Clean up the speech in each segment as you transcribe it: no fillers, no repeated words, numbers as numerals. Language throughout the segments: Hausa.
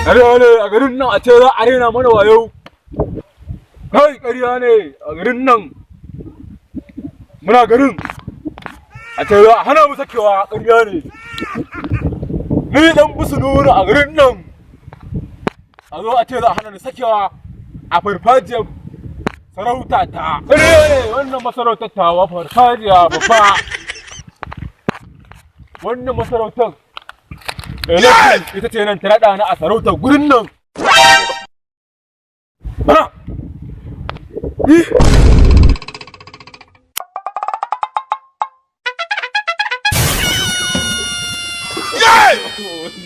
ƙarya ne a garin nan a ce za a rena mana wayo. Kai ƙarya ne a garin nan. Muna garin a ce za a hana mu sakewa ƙarya ne. Ni dan busu nuru a garin nan. A zo a ce za a hana ni sakewa a farfajiyar sarauta ta. Ƙarya ne wannan masarautar tawa farfajiya babba. Wannan masarautar ita ce nan ta raɗa ni a sarautar gurin nan.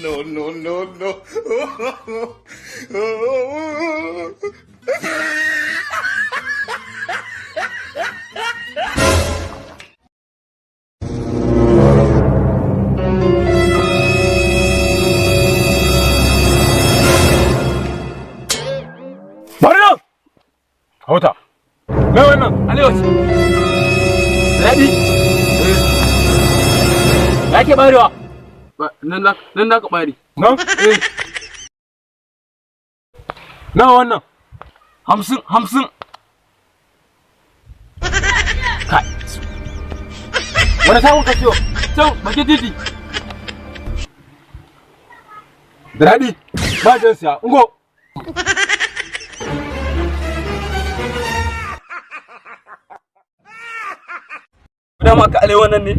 No, no, no, no. Barno! Hauta. Me wannan? Alewaci. Daɗi. Ya ke barewa? Nan da ka bari. Nan? Eh. Nawa wannan? 50. Kai. Wani samun ka ciwo? Can, baki titi. Da daɗi. Ba jan siya. Ungo. Dama ka alewa nan ne?